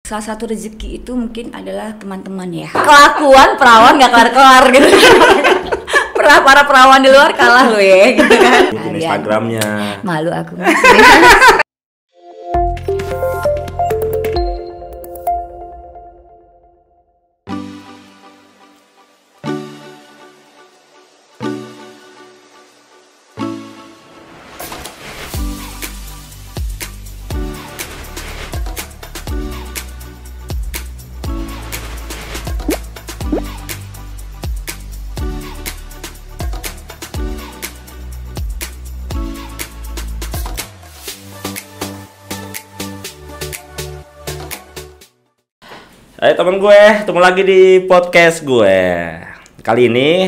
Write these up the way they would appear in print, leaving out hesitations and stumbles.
salah satu rezeki itu mungkin adalah teman-teman ya. Kelakuan perawan nggak kelar-kelar gitu. Para perawan di luar kalah lo ya gitu kan. Bikin Instagramnya. Malu aku. Hai teman gue, ketemu lagi di podcast gue. Kali ini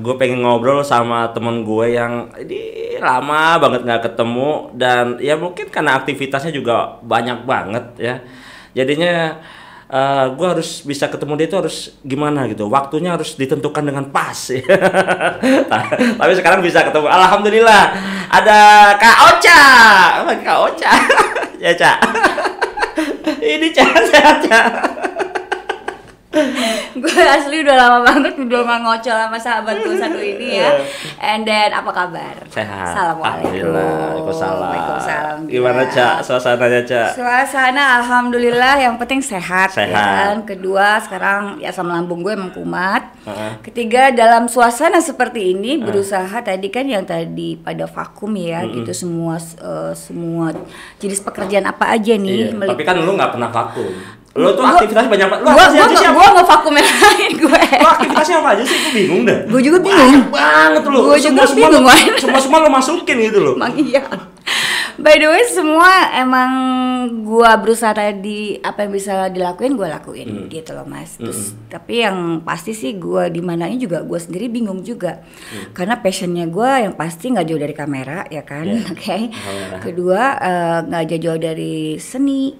gue pengen ngobrol sama temen gue yang ini lama banget nggak ketemu. Dan ya mungkin karena aktivitasnya juga banyak banget ya. Jadinya gue harus bisa ketemu dia itu harus gimana gitu. Waktunya harus ditentukan dengan pas ya. Tapi sekarang bisa ketemu, alhamdulillah. Ada Kak Ocha. Kak Ocha. Ya Cak. Ini sehat ya. Gue asli udah lama banget udah ngocol sama sahabatku satu ini ya. And then apa kabar? Sehat. Assalamualaikum. Waalaikumsalam. Gimana Cak suasananya Cak? Suasana alhamdulillah, yang penting sehat. Sehat. Ya kan? Kedua sekarang ya asam lambung gue emang kumat. Ketiga dalam suasana seperti ini berusaha tadi kan yang tadi pada vakum ya gitu semua jenis pekerjaan apa aja nih. Iya. Tapi kan lu nggak pernah vakum. Lu tuh aktivitas banyak banget. Gue nggak vakum yang lain gue. Lu aktivitasnya apa aja sih? Gue bingung dah. Gue juga bingung. Banyak banget lu. Gue juga bingung. Semua lu masukin gitu loh. Emang iya. By the way semua emang gue berusaha tadi apa yang bisa dilakuin gue lakuin gitu loh mas. Terus tapi yang pasti sih gue di mananya juga gue sendiri bingung juga karena passionnya gue yang pasti nggak jauh dari kamera ya kan, Oke. Kedua nggak jauh dari seni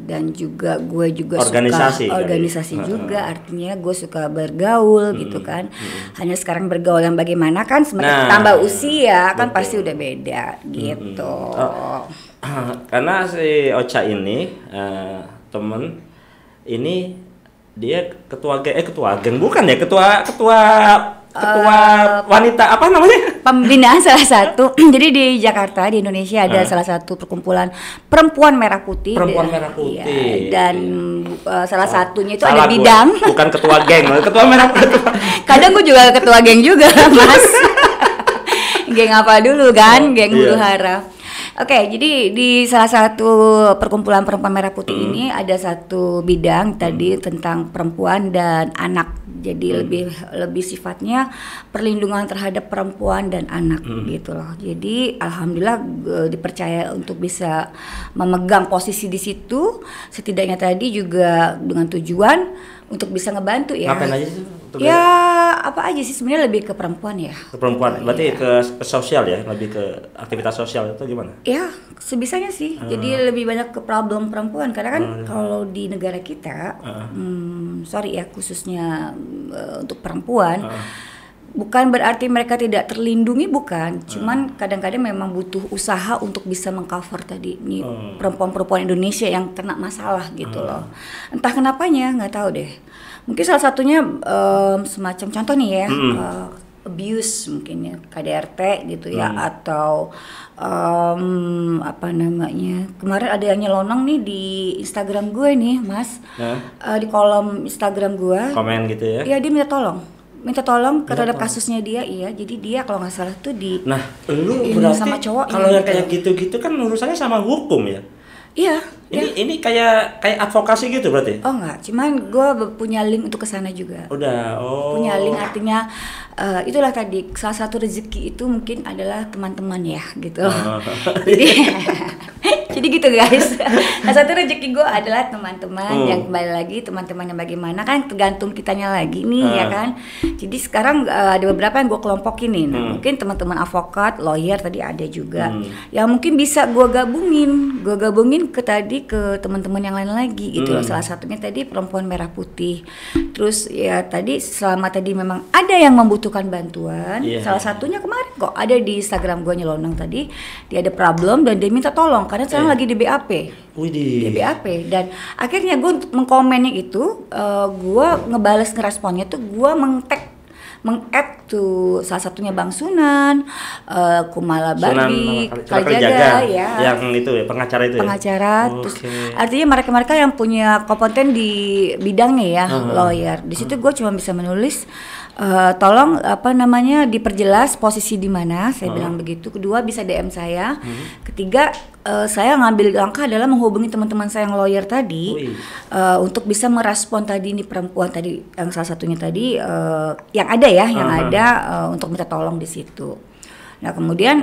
dan juga gue juga organisasi juga artinya gue suka bergaul gitu kan. Hanya sekarang bergaul yang bagaimana kan semakin tambah usia kan pasti udah beda gitu. Karena si Ocha ini temen ini dia ketua geng bukan ya, ketua wanita apa namanya? Pembinaan salah satu. Jadi di Jakarta di Indonesia ada salah satu perkumpulan perempuan merah putih. Merah putih. Ya, dan salah satunya itu ada bidang. Bukan ketua geng, ketua merah putih. Kadang gue juga ketua geng juga, Mas. Geng apa dulu kan? Geng Huru Hara. Oke, jadi di salah satu perkumpulan perempuan merah putih ini ada satu bidang tadi tentang perempuan dan anak. Jadi lebih sifatnya perlindungan terhadap perempuan dan anak gitu loh. Jadi alhamdulillah dipercaya untuk bisa memegang posisi di situ. Setidaknya tadi juga dengan tujuan untuk bisa ngebantu ya. Ngapain aja sih? Ya apa aja sih sebenarnya lebih ke perempuan ya. Ke perempuan, berarti ke sosial ya, lebih ke aktivitas sosial itu gimana? Ya sebisanya sih. Jadi lebih banyak ke problem perempuan karena kan kalau di negara kita, sorry ya khususnya untuk perempuan. Bukan berarti mereka tidak terlindungi, bukan. Cuman kadang-kadang memang butuh usaha untuk bisa mengcover tadi nih perempuan-perempuan Indonesia yang kena masalah gitu loh. Entah kenapanya, nggak tahu deh. Mungkin salah satunya semacam contoh nih ya, abuse mungkin ya, KDRT gitu ya, atau apa namanya, kemarin ada yang nyelonong nih di Instagram gue nih mas, di kolom Instagram gue. Komen gitu ya? Iya dia minta tolong terhadap kasusnya dia, iya. Jadi dia kalau nggak salah tuh di nah, lu berarti sama cowok kalau yang kayak gitu-gitu kan urusannya sama hukum ya? Iya. Ini kayak advokasi gitu berarti? Oh enggak, cuman gue punya link untuk kesana juga. Udah, Punya link artinya itulah tadi salah satu rezeki itu mungkin adalah teman-teman ya gitu. Jadi gitu guys. Salah satu rezeki gue adalah teman-teman yang kembali lagi teman-teman yang bagaimana kan tergantung kitanya lagi nih ya kan. Jadi sekarang ada beberapa yang gue kelompokin nih. Nah, mungkin teman-teman advokat, lawyer tadi ada juga. Yang mungkin bisa gue gabungin ke tadi ke teman-teman yang lain lagi gitu loh. Salah satunya tadi perempuan merah putih. Terus ya tadi selama tadi memang ada yang membutuhkan bantuan. Salah satunya kemarin kok ada di Instagram gue nyelonong tadi, dia ada problem dan dia minta tolong karena sekarang sedang lagi di BAP. Widih. Di BAP, dan akhirnya gue untuk mengkomennya itu, gue ngeresponnya tuh gue meng-add tuh salah satunya Bang Sunan, Kumala Bagi, Kalijaga ya. Yang itu ya, pengacara itu pengacara, ya. terus artinya mereka-mereka yang punya kompeten di bidangnya ya, lawyer. Di situ gue cuma bisa menulis, tolong diperjelas posisi di mana, saya bilang begitu. Kedua, bisa DM saya. Ketiga, saya ngambil langkah adalah menghubungi teman-teman saya yang lawyer tadi, untuk bisa merespon tadi ini perempuan tadi yang salah satunya tadi, yang ada ya, untuk minta tolong di situ. Nah kemudian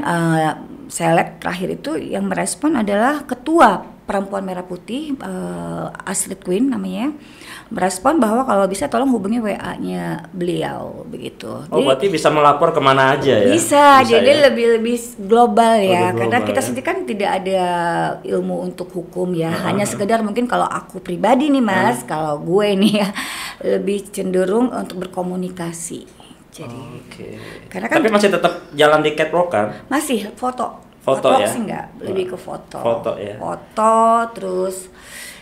saya lihat terakhir itu yang merespon adalah ketua Perempuan Merah Putih, Astrid Queen namanya, merespon bahwa kalau bisa tolong hubungi WA-nya beliau begitu. Oh, berarti bisa melapor kemana aja ya? Bisa jadi ya? lebih global ya, karena kita ya? sendiri kan tidak ada ilmu untuk hukum ya, hanya sekedar mungkin kalau aku pribadi nih Mas, kalau gue nih ya lebih cenderung untuk berkomunikasi. Jadi, karena kan tapi masih tetap jalan di catwalk kan? Masih foto ya? Sih enggak, lebih ke foto ya. Foto terus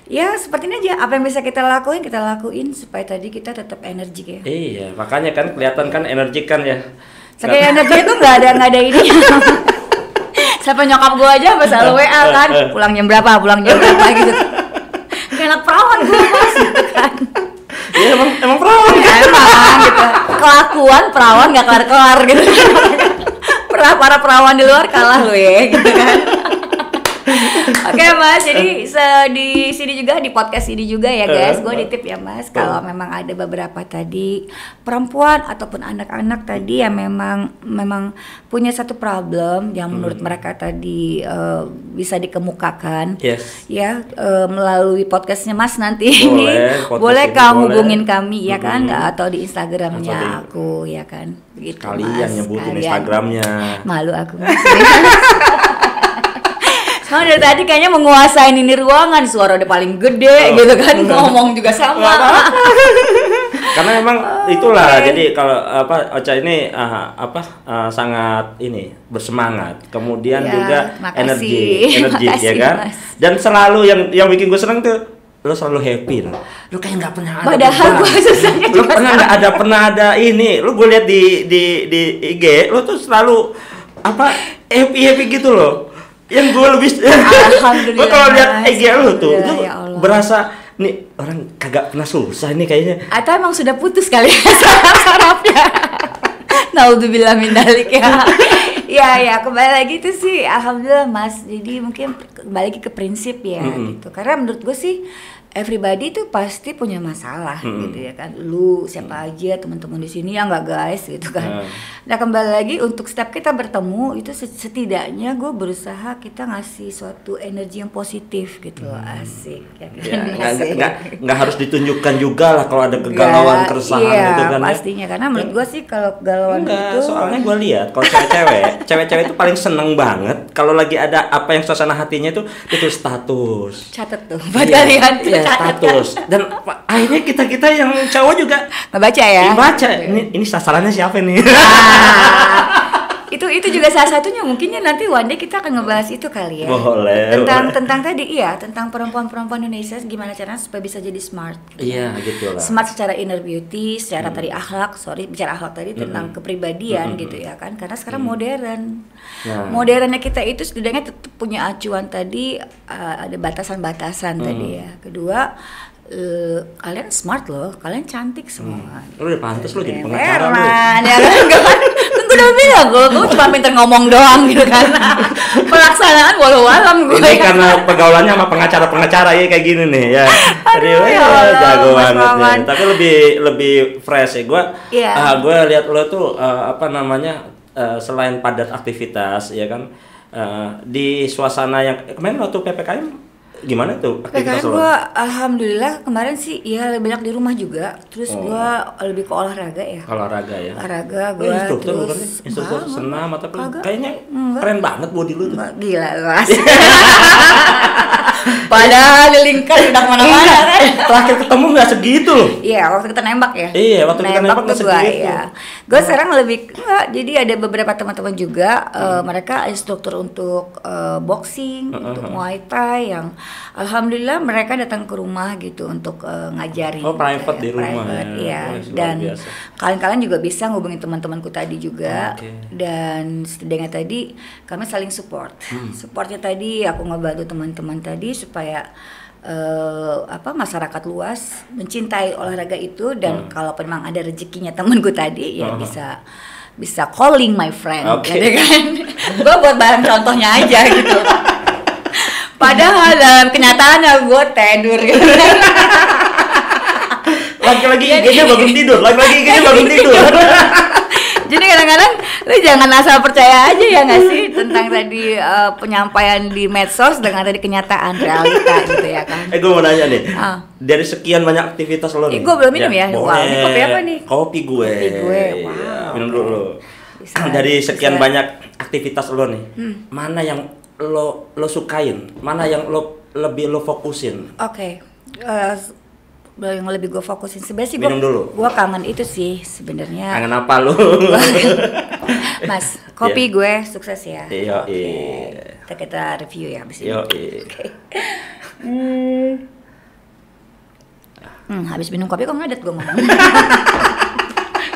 ya seperti ini aja, apa yang bisa kita lakuin supaya tadi kita tetap energik ya. Iya, makanya kan kelihatan kan energik kan ya. Saking energinya tuh nggak ada ini. Sampai nyokap gue aja selalu WA kan, pulang jam berapa gitu. Kayak anak perawan gue Mas gitu kan. Iya emang perawan. Ya, emang gitu. Kelakuan perawan nggak kelar gitu. Para perawan di luar kalah lo ya gitu kan. Oke Mas, jadi di sini juga, di podcast ini juga ya guys, gue nitip ya Mas, kalau memang ada beberapa tadi perempuan ataupun anak-anak tadi yang memang punya satu problem yang menurut mereka tadi bisa dikemukakan, ya melalui podcastnya Mas nanti boleh kamu hubungin kami ya kan, atau di Instagramnya aku ya kan, begitu kalian Mas. nyebutin Instagramnya. Malu aku Mas. Nah, dari tadi kayaknya menguasain ini ruangan, suara udah paling gede gitu kan, ngomong juga sama. Karena memang itulah, jadi kalau Ocha ini sangat ini bersemangat, kemudian juga energi ya kan. Mas. Dan selalu yang bikin gue seneng tuh, lo selalu happy lo kayak nggak pernah ada. Padahal gue susahnya lo pernah ada ini, lo gue lihat di IG, lo tuh selalu happy gitu loh. Yang gue lebih gue kalau lihat IG lu tuh ya berasa nih orang kagak pernah susah nih kayaknya. Atau emang sudah putus kali ya saraf-sarafnya. Naudzubillah min dzalik ya. Ya kembali lagi itu sih alhamdulillah Mas. Jadi mungkin kembali lagi ke prinsip ya gitu. Karena menurut gue sih everybody tuh pasti punya masalah gitu ya kan. Lu siapa aja teman-teman di sini ya nggak guys gitu kan. Nah kembali lagi untuk setiap kita bertemu itu setidaknya gue berusaha kita ngasih suatu energi yang positif gitu loh, asik ya kan. Nggak harus ditunjukkan juga lah kalau ada kegalauan keresahan gitu kan. Iya pastinya karena menurut gue sih kalau kegalauan itu soalnya gue lihat kalau cewek-cewek itu paling seneng banget kalau lagi ada apa yang suasana hatinya itu status. Catet tuh buat kalian. Status dan akhirnya kita yang cowok juga ngebaca ya. Baca ini sasarannya siapa nih? Itu juga salah satunya mungkinnya nanti one day kita akan ngebahas itu kali ya. Boleh. Tentang tadi tentang perempuan-perempuan Indonesia gimana caranya supaya bisa jadi smart. Iya gitu lah. Smart secara inner beauty, secara tadi bicara akhlak tadi tentang kepribadian gitu ya kan. Karena sekarang modern. Modernnya kita itu setidaknya tetap punya acuan tadi, ada batasan-batasan tadi ya. Kedua kalian smart loh, kalian cantik semua. Lu udah pantas lo jadi pengacara lu. Ya kan gue udah bilang gue cuma pinter ngomong doang gitu kan. Pelaksanaan walau-walam gue. Ini karena pergaulannya sama pengacara ya kayak gini nih ya. Aduh, jago banget ya. Tapi lebih fresh ya. Gue lihat lo tuh selain padat aktivitas ya kan, di suasana yang kemarin waktu PPKM gimana tuh aktivitas lo? Gue alhamdulillah kemarin sih ya lebih banyak di rumah juga. Terus gue lebih ke olahraga ya. Olahraga gue terus instruktur senam atau kayaknya keren banget body lu tuh. Gila lu. Padahal lingkar udah kemana-mana kan. Terakhir ketemu nggak segitu loh. Iya, waktu kita nembak ya. Iya, waktu kita nembak nggak segitu. Ya. Gue sekarang lebih enggak. Jadi ada beberapa teman-teman juga mereka instruktur untuk boxing, untuk Muay Thai yang alhamdulillah mereka datang ke rumah gitu untuk ngajarin. Oh, private gitu, di rumah private, ya. Dan kalian-kalian juga bisa ngubungin teman-temanku tadi juga. Dan setidaknya tadi kami saling support. Supportnya tadi aku ngebantu teman-teman tadi supaya masyarakat luas mencintai olahraga itu dan kalau memang ada rezekinya temanku tadi ya bisa calling my friend, gitu kan? Gue buat bahan contohnya aja gitu. Padahal dalam kenyataannya gue tidur gitu. Lagi-lagi IG-nya bangun tidur, lagi-lagi IG-nya bangun tidur. Jadi kadang-kadang lu jangan asal percaya aja ya nggak sih tentang tadi penyampaian di medsos dengan tadi kenyataan realita gitu ya kan. Gue mau nanya nih, dari sekian banyak aktivitas lo nih. Gue belum minum ya. Wah, ini kopi apa nih? Kopi gue. Wow. Minum dulu. Dari sekian banyak aktivitas lo nih, mana yang lo sukain, mana yang lo lebih lo fokusin? Oke. Yang lebih gue fokusin sebenarnya sih gue kangen itu sih sebenarnya. Kangen apa lu? Mas, kopi gue sukses ya. Iya. Kita review ya abis ini. Oke. Habis minum kopi kok ngadet gue ngomong.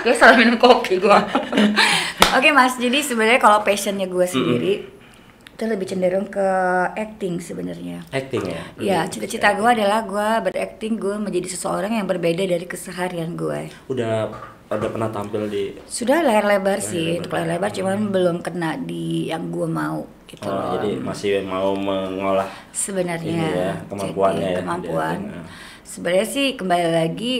Gue salah minum kopi gue. Oke Mas, jadi sebenarnya kalau passionnya gue sendiri itu lebih cenderung ke acting sebenarnya. Acting ya? Ya, cita-cita gue adalah gue berakting, gue menjadi seseorang yang berbeda dari keseharian gue. Udah pernah tampil di? Sudah layar lebar sih, untuk layar lebar cuman belum kena di yang gue mau gitu loh. Jadi masih mau mengolah sebenarnya kemampuannya kemampuan. Sebenarnya sih kembali lagi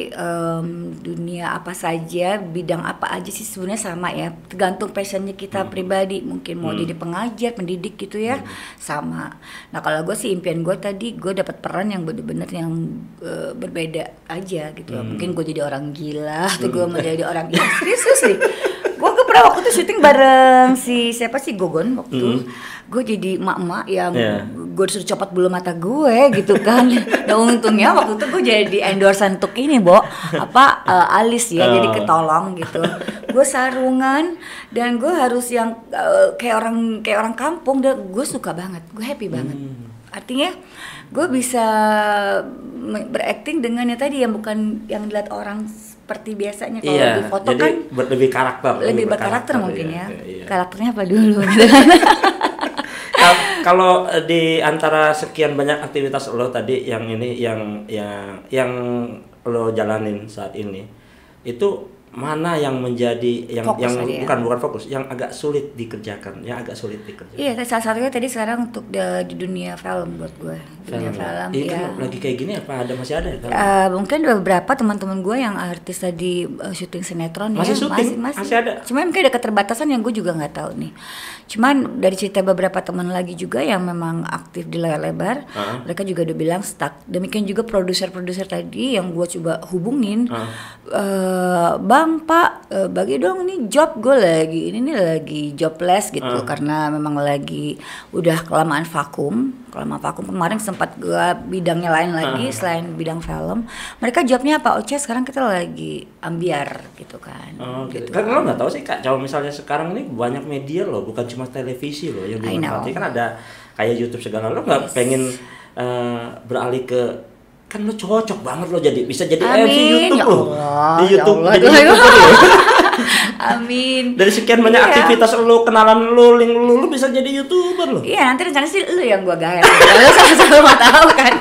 dunia apa saja, bidang apa aja sih sebenarnya sama ya. Tergantung passionnya kita pribadi. Mungkin mau jadi pengajar, pendidik gitu ya, sama. Nah kalau gue sih impian gue tadi gue dapat peran yang bener-bener yang berbeda aja gitu. Mungkin gue jadi orang gila, atau gue mau jadi orang gila. Serius nih. Gue pernah waktu itu syuting bareng siapa sih Gogon waktu itu. Gue jadi emak-emak yang gue disuruh copot bulu mata gue gitu kan. Dan untungnya waktu itu gue jadi endorsean untuk ini alis ya, jadi ketolong gitu. Gue sarungan dan gue harus yang kayak orang kampung dan gue suka banget, gue happy banget. Artinya gue bisa berakting dengan yang tadi yang bukan yang dilihat orang seperti biasanya kalau di foto jadi kan lebih karakter, lebih berkarakter mungkin ya. Karakternya apa dulu gitu kan. Kalau di antara sekian banyak aktivitas lo tadi yang lo jalanin saat ini, itu mana yang menjadi bukan fokus, yang agak sulit dikerjakan, Iya, salah satunya tadi sekarang untuk di dunia film buat gue. Dunia film. Iya. Lagi kayak gini apa masih ada? Mungkin beberapa teman-teman gue yang artis tadi syuting sinetron masih ada. Cuma mungkin ada keterbatasan yang gue juga nggak tahu nih. Cuman dari cerita beberapa teman lagi juga yang memang aktif di layar lebar, mereka juga udah bilang stuck. Demikian juga produser-produser tadi yang gue coba hubungin, Bang, Pak, bagi dong nih job, gue lagi jobless gitu karena memang lagi udah kelamaan vakum kemarin sempat gue bidangnya lain lagi selain bidang film. Mereka jobnya apa? Oce sekarang kita lagi ambiar gitu kan. Gitu. Kan lo nggak tahu sih Kak, kalau misalnya sekarang ini banyak media loh, bukan cuma televisi loh yang dimanfaatkan, kan ada kayak YouTube segala. Lo nggak pengen beralih ke, kan lo cocok banget lo bisa jadi MC YouTube lo. Di YouTube jadi YouTuber lo. Amin. Dari sekian banyak aktivitas lo, kenalan lo, link lo bisa jadi YouTuber lo. Iya, nanti rencana sih lo yang gue gaya. Lo sama-sama mau tahu kan.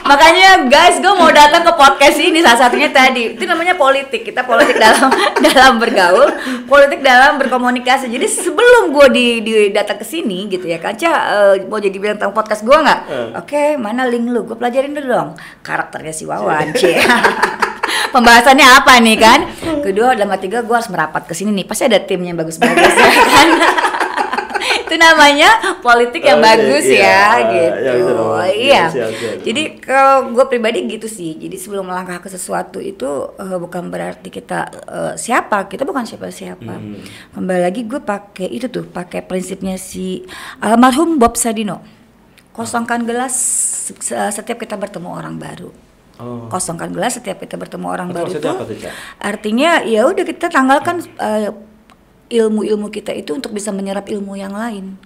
Makanya guys, gue mau datang ke podcast ini salah satunya tadi. Itu namanya politik. Kita politik dalam bergaul, politik dalam berkomunikasi. Jadi sebelum gue datang ke sini gitu ya, Kaca mau jadi bilang tentang podcast gue nggak? Oke, mana link lu? Gue pelajarin dulu dong karakternya si Wawan. Pembahasannya apa nih kan? Kedua, dalam ketiga gue harus merapat ke sini nih. Pasti ada timnya yang bagus-bagus ya kan? Itu namanya politik yang bagus gitu. Iya. Jadi kalau gue pribadi gitu sih. Jadi sebelum melangkah ke sesuatu itu bukan berarti kita kita bukan siapa-siapa. Kembali lagi gue pakai prinsipnya si almarhum Bob Sadino. kosongkan gelas setiap kita bertemu orang baru. Kosongkan gelas setiap kita bertemu orang baru itu artinya ya udah kita tanggalkan ilmu-ilmu kita itu untuk bisa menyerap ilmu yang lain.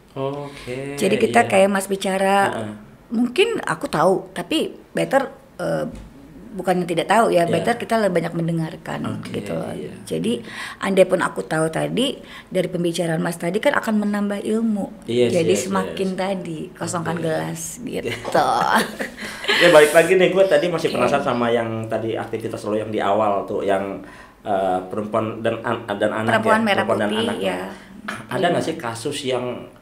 Jadi kita kayak Mas bicara, mungkin aku tahu, tapi better bukannya tidak tahu ya, better kita lebih banyak mendengarkan gitu loh. Jadi andai pun aku tahu tadi dari pembicaraan Mas tadi kan akan menambah ilmu. Jadi semakin tadi kosongkan gelas gitu. Ya balik lagi nih, gue tadi masih penasaran sama yang tadi aktivitas lo yang di awal tuh, yang perempuan dan anak perempuan merah perempuan putih, dan anak ya. Ada nggak sih kasus yang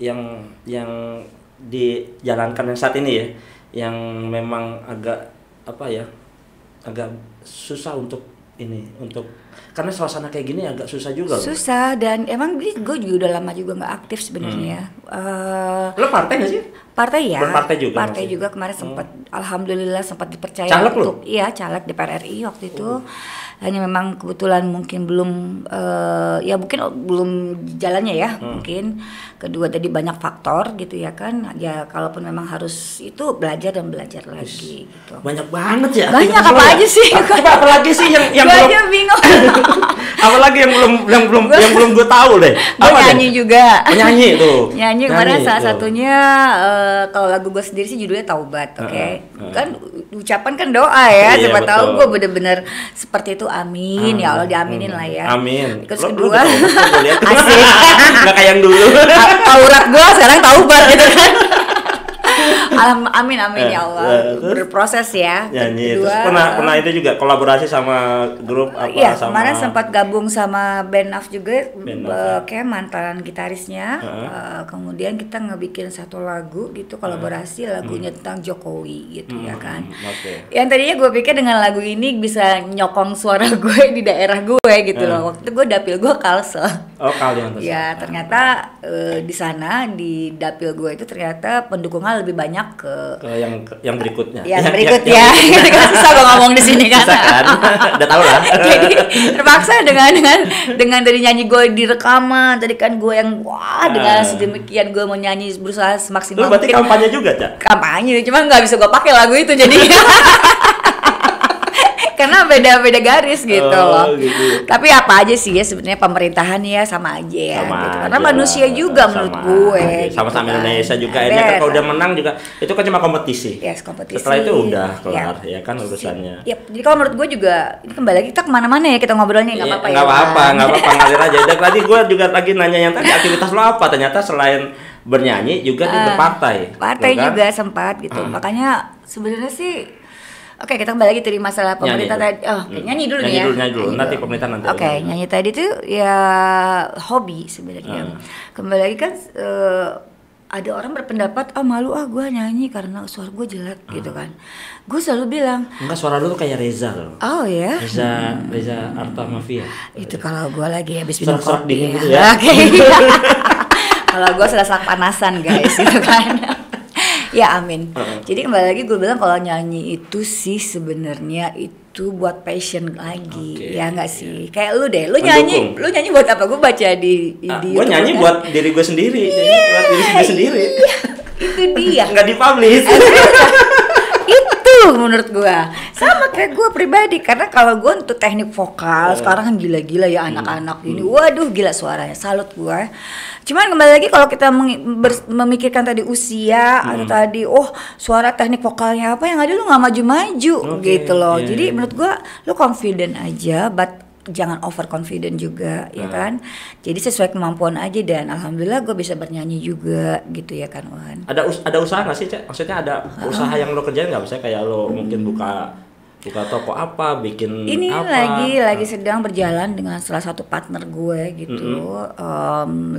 dijalankan yang saat ini ya, yang memang agak agak susah untuk karena suasana kayak gini agak susah juga loh. Susah, dan emang gue juga udah lama juga nggak aktif sebenarnya. Lo partai nggak sih? Partai ya. Berpartai juga. Partai juga kemarin sempat, alhamdulillah sempat dipercaya caleg untuk caleg DPR RI waktu itu. Hanya memang kebetulan mungkin belum belum jalannya ya, mungkin. Kedua tadi banyak faktor gitu ya kan. Ya kalaupun memang harus itu belajar dan belajar lagi gitu. Banyak banget ya. Banyak apa aja sih? Coba apalagi sih yang gue belum aja bingung. apalagi yang belum gue tahu deh. Gue nyanyi juga. Nyanyi tuh. Nyanyi kemarin salah satunya kalau lagu gue sendiri sih judulnya Taubat, kan ucapan kan doa ya, siapa tahu gue bener-bener seperti itu, amin ya Allah, diaminin lah ya. Amin. Terus kedua, asik. Nggak kayak yang dulu. Taurat gue sekarang Taubat gitu kan. Amin ya Allah. Berproses ya. Nyanyi. Kedua, terus pernah itu juga kolaborasi sama grup apa? Iya, kemarin sempat gabung sama Ben Af juga, kayak mantan gitarisnya. Kemudian kita ngebikin satu lagu gitu, kolaborasi lagunya tentang Jokowi gitu ya kan. Yang tadinya gue pikir dengan lagu ini bisa nyokong suara gue di daerah gue gitu loh. Waktu itu gue dapil gue Kalsel. Kalian. Ya ternyata di sana di dapil gue itu ternyata pendukungnya lebih banyak ke yang berikutnya. Yang berikutnya. Susah gue ngomong di sini kan. Udah tahu lah. Jadi terpaksa dengan tadi nyanyi gue di rekaman, tadi kan gue yang dengan sedemikian gue mau nyanyi berusaha semaksimal. Lu berarti kampanye juga, Cak? Kampanye, cuma nggak bisa gue pakai lagu itu jadi. Karena beda garis gitu loh. Gitu. Tapi apa aja sih ya sebenarnya pemerintahan ya sama aja ya. Sama gitu. aja. Karena manusia juga menurut gue. Sama-sama gitu Indonesia juga. Ini kan kalau udah menang juga itu kan cuma kompetisi. Yes, kompetisi. Setelah itu udah kelar ya kan urusannya. Yep. Jadi kalau menurut gue juga ini kembali lagi kita kemana-mana ya kita ngobrolnya nggak apa-apa ya. Nggak apa-apa ngalir aja. Dan tadi gue juga lagi nanya yang tadi aktivitas lo apa? Ternyata selain bernyanyi juga di berpartai. Partai juga sempat gitu. Makanya sebenarnya sih. Oke, kita kembali lagi dari masalah pemerintah tadi. Nyanyi dulu nih ya. Nyanyi dulu. Nanti pemerintah nanti. Oke, nyanyi tadi tuh ya hobi sebenarnya. Kembali lagi kan ada orang berpendapat, malu gue nyanyi karena suara gue jelek gitu kan. Gue selalu bilang, enggak, suara lu tuh kayak Reza loh. Oh ya. Reza Arta Mafia. Itu kalau gue lagi habis minum kopi dingin gitu ya. Oke. Kalau gue selesai panasan guys gitu kan. Ya amin. Jadi kembali lagi gue bilang kalau nyanyi itu sih sebenarnya itu buat passion lagi, ya nggak sih? Kayak lu deh, lu nyanyi buat apa? Gue baca di gue nyanyi buat diri gue sendiri, buat diri gue sendiri. Itu dia. Nggak dipublish. Itu menurut gue sama kayak gue pribadi, karena kalau gue untuk teknik vokal sekarang kan gila-gila ya anak-anak ini, waduh gila suaranya, salut gue. Cuman kembali lagi kalau kita memikirkan tadi usia atau tadi suara teknik vokalnya apa, yang ada lu nggak maju-maju gitu loh. Jadi menurut gue lu confident aja, but jangan over confident juga ya kan. Jadi sesuai kemampuan aja, dan alhamdulillah gue bisa bernyanyi juga gitu ya kan Wan. Ada usaha nggak sih, Cak? Maksudnya ada usaha yang lo kerjain nggak? Misalnya kayak lo mungkin buka toko apa, bikin ini apa? lagi sedang berjalan dengan salah satu partner gue gitu.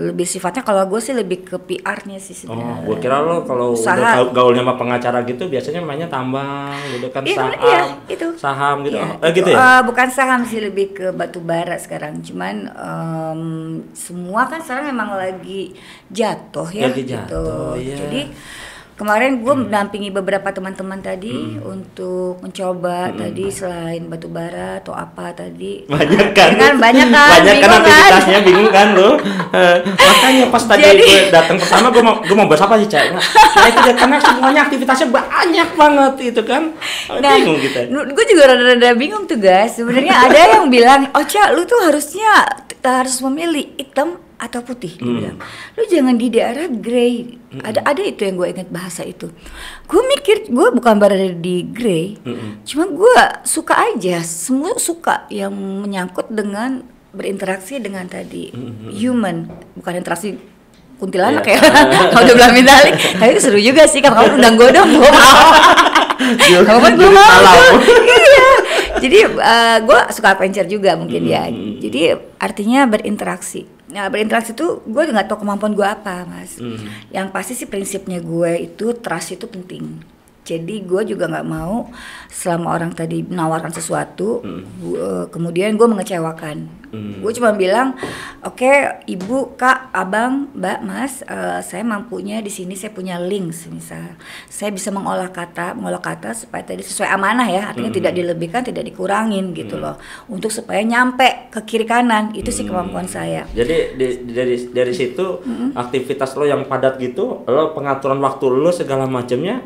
Lebih sifatnya kalau gue sih lebih ke PR-nya sih sebenarnya. Gue kira lo kalau udah gaulnya sama pengacara gitu biasanya mainnya tambang gitu kan, saham gitu. Gitu ya? Bukan saham sih, lebih ke batu bara sekarang. Cuman semua kan sekarang memang lagi jatuh ya. Lagi jatuh, gitu. iya. Jadi kemarin gue mendampingi beberapa teman-teman tadi untuk mencoba tadi selain batu bara atau apa tadi. Banyak kan? Banyak kan aktivitasnya, bingung kan lo? Makanya pas tadi gue datang pertama gue mau bahas apa sih, Cak? Nah itu karena semuanya aktivitasnya banyak banget itu kan. Bingung kita. Gue juga rada-rada bingung tuh guys. Sebenarnya ada yang bilang, Ocha lu tuh harusnya harus memilih hitam atau putih. Dia bilang, lu jangan di daerah grey. Ada itu yang gue ingat bahasa itu. Gue mikir gue bukan berada di grey, cuma gue suka aja, semua suka yang menyangkut dengan berinteraksi dengan tadi human, bukan interaksi kuntilanak ya. Kalau udah bilang medali, tapi itu seru juga sih. Kalau kamu undang gue dong, gue mau. Kamu kan gue mau. Iya. Jadi gue suka adventure juga mungkin ya. Jadi artinya berinteraksi. Nah berinteraksi itu gue nggak tahu kemampuan gue apa mas. Yang pasti sih prinsipnya gue itu trust itu penting. Jadi gue juga nggak mau selama orang tadi menawarkan sesuatu, kemudian gue mengecewakan. Gue cuma bilang, oke, ibu, kak, abang, mbak, mas, saya mampunya di sini, saya punya links, misal, saya bisa mengolah kata supaya tadi sesuai amanah ya, artinya tidak dilebihkan, tidak dikurangin gitu loh, untuk supaya nyampe ke kiri kanan, itu sih kemampuan saya. Jadi dari situ aktivitas lo yang padat gitu, lo pengaturan waktu lo segala macamnya.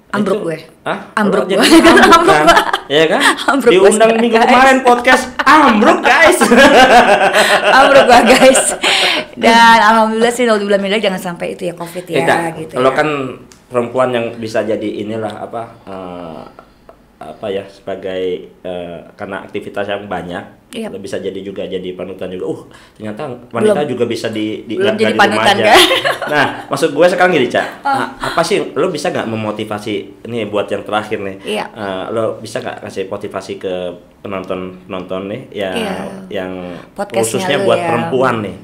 Ambruk gue. Ambruk gue. Kan? Ya kan? Ambruk diundang gue minggu kemarin podcast ambruk guys. Ambruk gue guys. Dan alhamdulillah sih alhamdulillah jangan sampai itu ya COVID ya gitu. Lo kan perempuan yang bisa jadi inilah apa ya sebagai karena aktivitas yang banyak. Lo bisa jadi juga jadi panutan juga. Ternyata wanita juga bisa di jadi panutan aja. Kan? Nah, maksud gue sekarang gini, Cak. Apa sih lo bisa nggak memotivasi ini buat yang terakhir nih? Lo bisa nggak kasih motivasi ke penonton nih yang khususnya buat perempuan nih.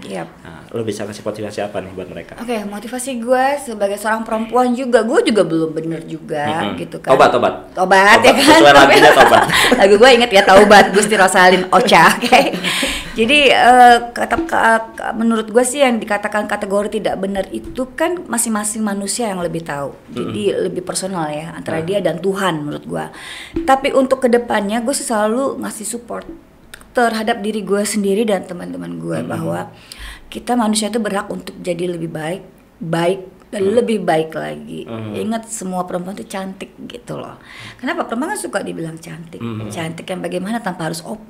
Lo bisa kasih motivasi apa nih buat mereka? Oke, motivasi gue sebagai seorang perempuan juga, gue juga belum bener juga gitu kan. Tobat ya kan. Sesuai lagunya Tobat. Lagu gue inget ya Taubat Gusti Rosalin Ocha. Oke. Jadi menurut gue sih yang dikatakan kategori tidak benar itu kan masing-masing manusia yang lebih tahu. Jadi lebih personal ya antara dia dan Tuhan menurut gue. Tapi untuk kedepannya gue sih selalu ngasih support terhadap diri gue sendiri dan teman-teman gue bahwa kita manusia itu berhak untuk jadi lebih baik dan lebih baik lagi. Ingat semua perempuan itu cantik gitu loh. Kenapa? Perempuan kan suka dibilang cantik. Cantik yang bagaimana tanpa harus OP,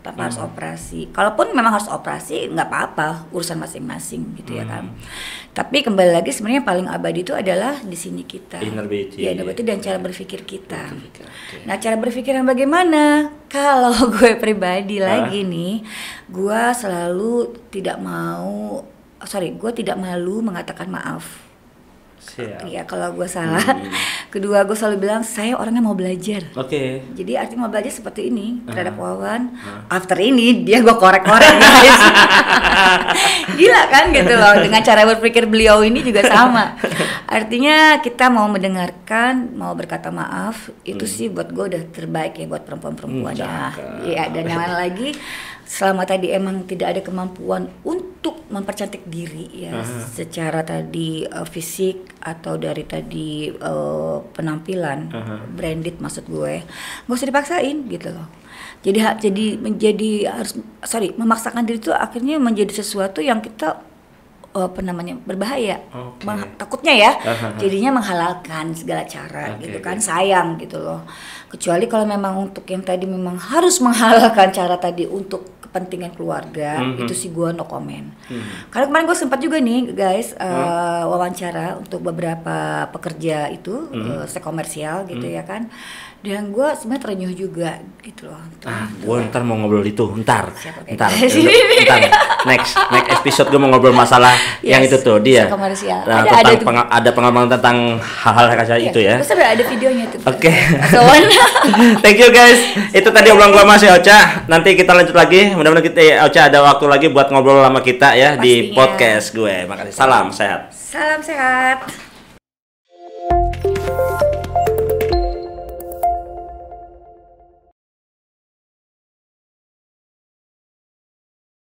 tanpa harus operasi. Kalaupun memang harus operasi nggak apa-apa, urusan masing-masing gitu ya kan. Tapi kembali lagi sebenarnya paling abadi itu adalah di sini kita. Inner beauty. Ya, inner beauty dan cara berpikir kita. Nah, cara berpikir yang bagaimana? Kalau gue pribadi lagi nih, gue selalu gue tidak malu mengatakan maaf. Ya kalau gue salah. Kedua gue selalu bilang saya orangnya mau belajar. Jadi artinya mau belajar seperti ini terhadap Wawan. After ini dia gue korek-korek guys. Gila kan gitu loh. Dengan cara berpikir beliau ini juga sama. Artinya kita mau mendengarkan, mau berkata maaf. Itu sih buat gue udah terbaik ya buat perempuan-perempuan ya. Iya, dan yang lain lagi, selama tadi emang tidak ada kemampuan untuk mempercantik diri ya, secara tadi fisik atau dari tadi penampilan, branded maksud gue, nggak usah dipaksain gitu loh. Jadi memaksakan diri itu akhirnya menjadi sesuatu yang kita berbahaya, takutnya ya, jadinya menghalalkan segala cara gitu kan, sayang gitu loh. Kecuali kalau memang untuk yang tadi memang harus menghalalkan cara tadi untuk kepentingan keluarga, itu sih gue no comment. Karena kemarin gue sempat juga nih guys wawancara untuk beberapa pekerja itu komersial gitu ya kan. Dan gue sebenarnya terenyuh juga gitu loh. Gue ntar mau ngobrol itu, ntar next episode gue mau ngobrol masalah yang itu tuh dia. Nah, ada pengalaman tentang hal-hal kayak itu ya. Terus ada videonya tuh. Thank you guys. Itu tadi obrolan gue masih Ocha. Nanti kita lanjut lagi. Mudah-mudahan kita Ocha ada waktu lagi buat ngobrol sama kita ya. Pastinya. Di podcast gue. Makasih. Salam sehat. Salam sehat.